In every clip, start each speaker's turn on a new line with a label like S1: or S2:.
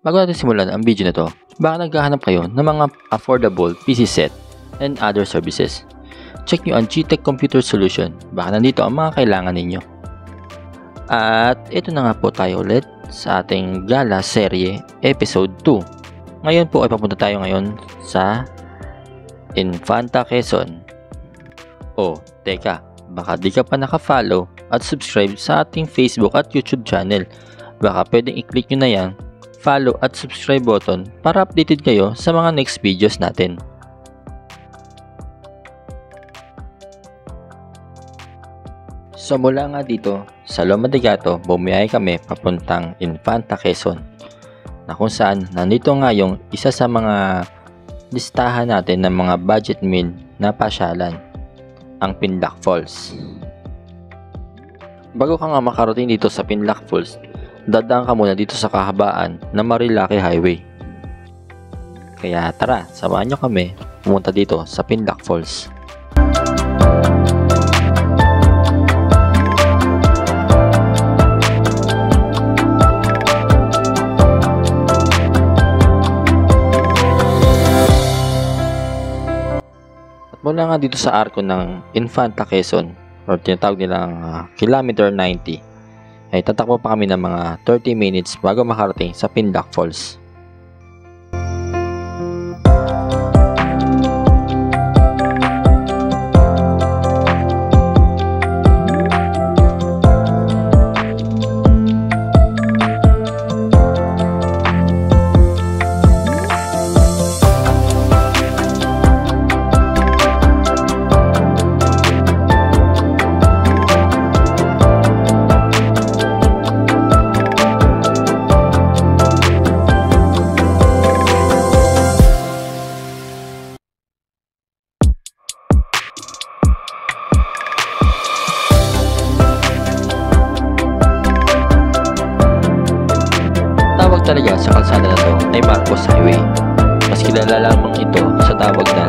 S1: Bago natin simulan ang video na to, baka naghahanap kayo ng mga affordable PC set and other services. Check nyo ang GTech Computer Solution, baka nandito ang mga kailangan ninyo. At ito na nga po tayo ulit sa ating gala serye episode 2. Ngayon po ay papunta tayo ngayon sa Infanta, Quezon. Oh, teka, baka di ka pa naka-follow at subscribe sa ating Facebook at YouTube channel. Baka pwedeng i-click nyo na yan, follow at subscribe button para updated kayo sa mga next videos natin. So mula nga dito sa Loma de Gato, bumiyahe kami papuntang Infanta, Quezon, na kung saan nandito nga yung isa sa mga listahan natin ng mga budget meal na pasyalan, ang Pinlac Falls. Bago ka nga makarating dito sa Pinlac Falls, dadaan ka muna dito sa kahabaan ng Marilaki Highway. Kaya tara, samahan nyo kami pumunta dito sa Pinlac Falls. Mula nga dito sa arko ng Infanta, Quezon, or tinatawag nilang kilometer 90, ay tatakbo pa kami ng mga 30 minutes bago makarating sa Pinlac Falls. Tawag talaga sa kalsada na to ay Marcos Highway. Mas kilala lamang ito sa tawag na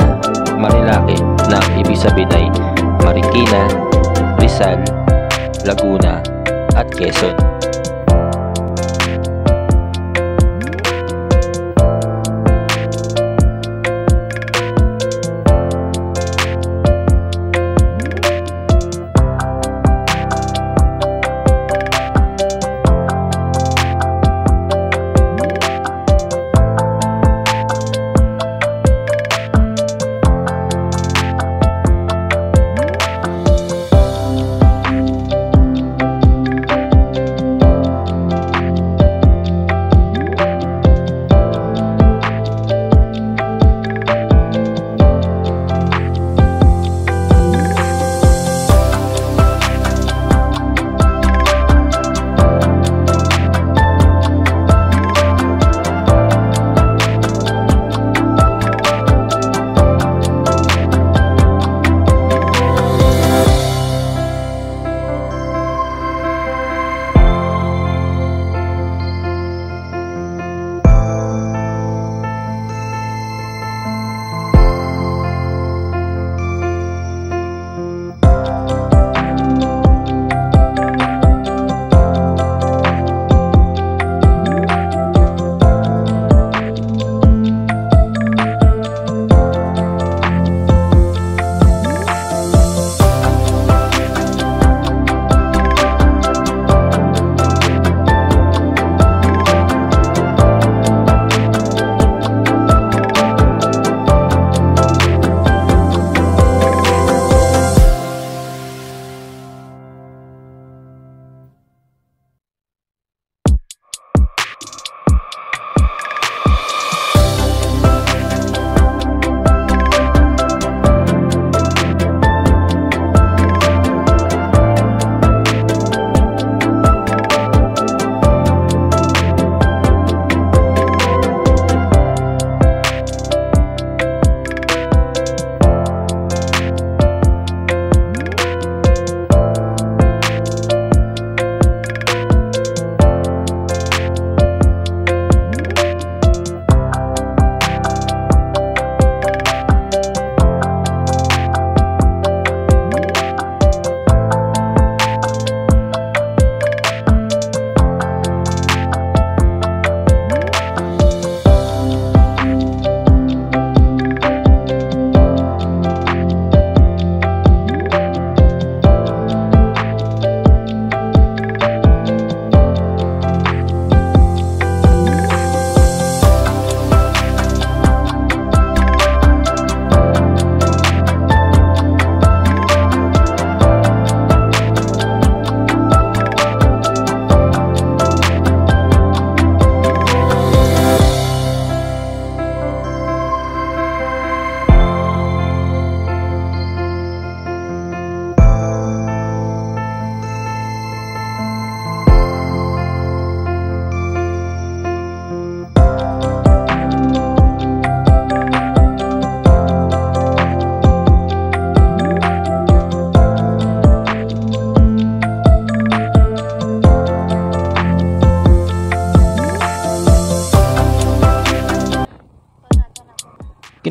S1: Marilaki, na ibig sabihin ay Marikina, Rizal, Laguna at Quezon.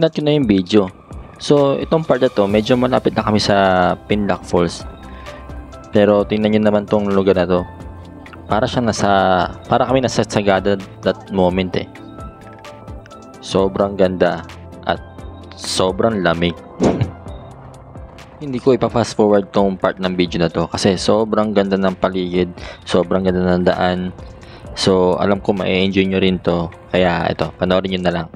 S1: kinat ko na yung video. So, itong part na to, medyo malapit na kami sa Pinlock Falls. Pero, tingnan nyo naman tong lugar na to. Para kami nasa Sagada that moment eh. Sobrang ganda at sobrang lamig. Hindi ko ipa-fast forward tong part ng video na to kasi sobrang ganda ng paligid, sobrang ganda ng daan. So, alam ko ma-enjoy nyo rin to. Kaya ito, panoorin nyo na lang.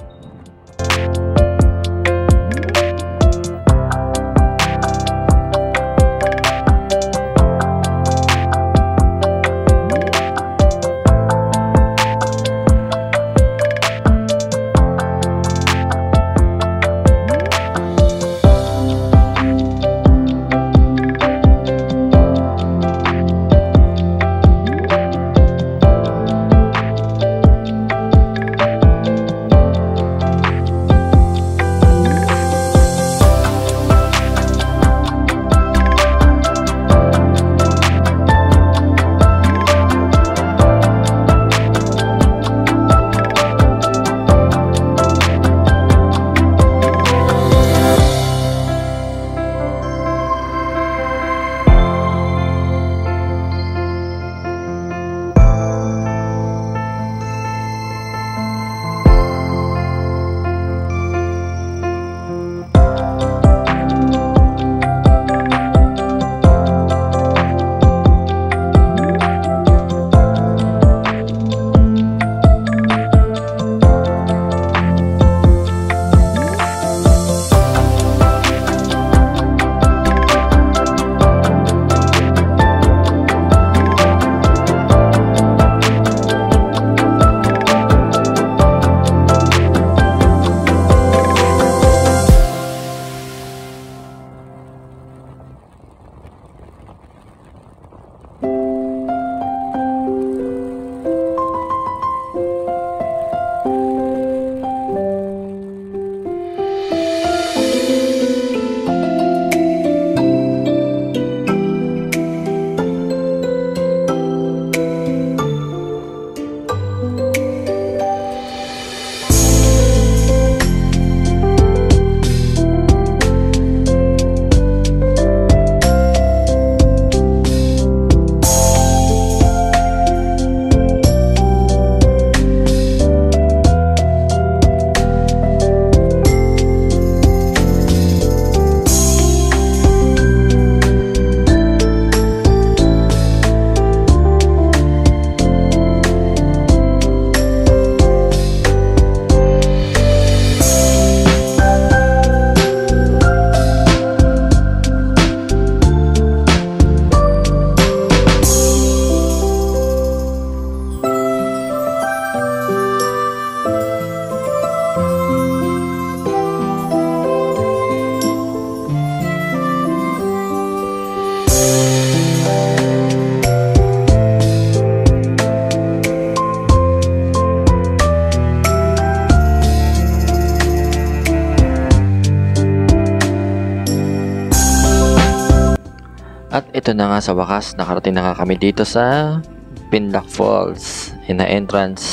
S1: At ito na nga sa wakas, nakarating na nga kami dito sa Pinlock Falls in the entrance.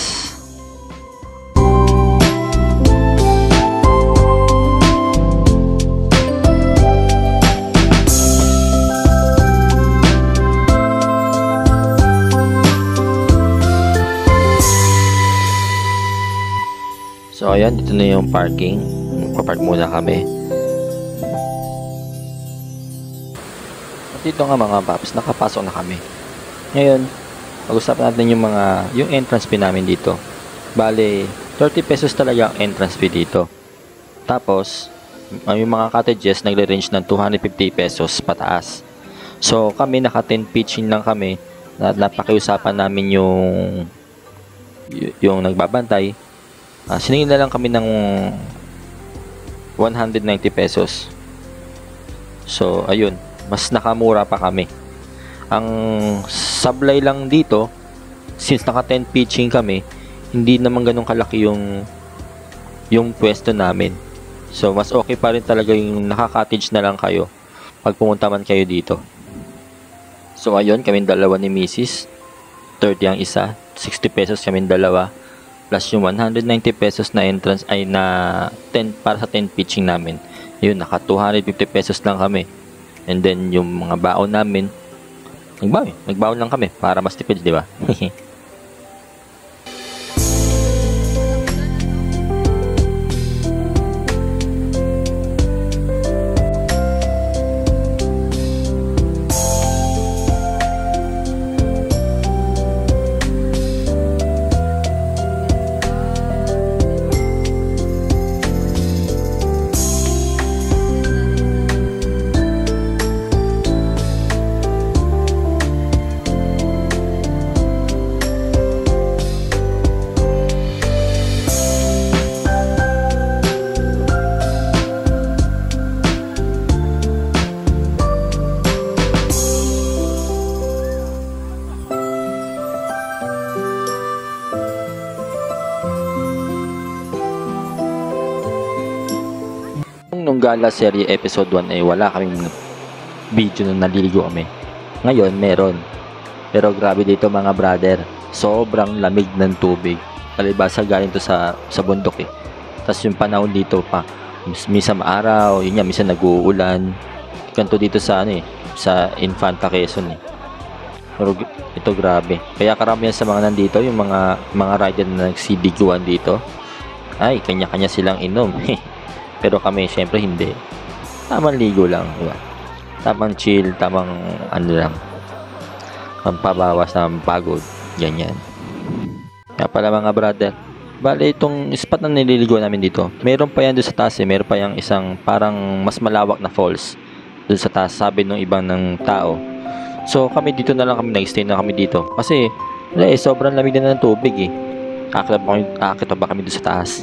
S1: So ayan, dito na yung parking. Magpapark muna kami. Dito nga mga paps, nakapasok na kami. Ngayon, pag-usapan natin yung entrance fee namin dito. Bale, 30 pesos talaga ang entrance fee dito. Tapos, yung mga cottages nagre-range ng 250 pesos pataas. So, kami naka 10 pitching lang kami. Napakiusapan namin yung nagbabantay. Siningin na lang kami ng 190 pesos. So, ayun. Mas nakamura pa kami. Ang sablay lang dito, since naka 10 pitching kami, hindi naman ganun kalaki yung pwesto namin. So, mas okay pa rin talaga yung naka-cottage na lang kayo pag pumunta man kayo dito. So, ayun, kaming dalawa ni Mrs. 30 ang isa, 60 pesos kaming dalawa. plus yung 190 pesos na entrance ay na 10 para sa 10 pitching namin. Yun, naka 250 pesos lang kami. And then yung mga baon namin, nagbaon lang kami para mas tipid, di ba? Nung gala serie episode 1 ay wala kaming video na naliligo kami. Ngayon meron. Pero grabe dito mga brother, sobrang lamig ng tubig. Palibasa galing to sa bundok eh. Tapos yung panahon dito pa, minsan maaraw, yun nga, minsan nag-uulan. Kanto dito sa sa Infanta Quezon eh. Pero ito grabe. Kaya karamihan sa mga nandito, yung mga rider na nagsibiguan dito, ay kanya-kanya silang inom. Pero kami, syempre hindi. Tamang ligo lang, diba? Tamang chill, tamang lang, pampabawas ng pagod, ganyan. Kaya pala mga brother, bale itong spot na nililigo namin dito, meron pa yan doon sa taas eh, meron pa yung isang parang mas malawak na falls doon sa taas, sabi ng ibang ng tao. So kami dito na lang kami, nag-stay na kami dito. Kasi, sobrang lamig na ng tubig eh. Akit ba kami doon sa taas?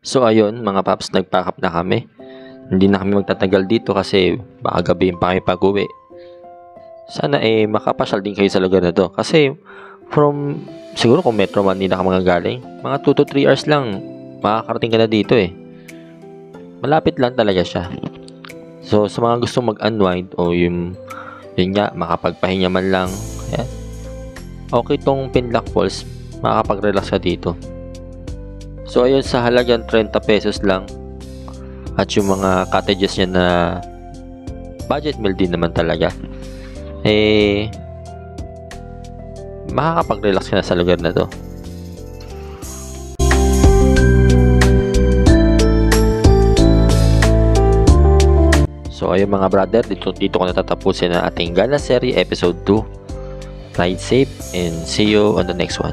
S1: So ayun mga paps, nag-pack up na kami. Hindi na kami magtatagal dito kasi baka gabihin pa kami pag-uwi. Sana makapasyal din kayo sa lugar na to. Kasi siguro kung Metro Manila ka mga galing, mga 2 to 3 hours lang makakarating ka na dito eh. Malapit lang talaga siya. So sa mga gustong mag-unwind o yun nga, makapagpahinga man lang, yan. Okay tong Pinlac Falls, makakapag-relax ka dito. So ayun, sa halagang 30 pesos lang at yung mga cottages niya na budget meal din naman talaga, makakapag-relax ka na sa lugar na to. So ayun mga brother, dito ko natatapusin ang ating gala serie episode 2. Ride safe and see you on the next one.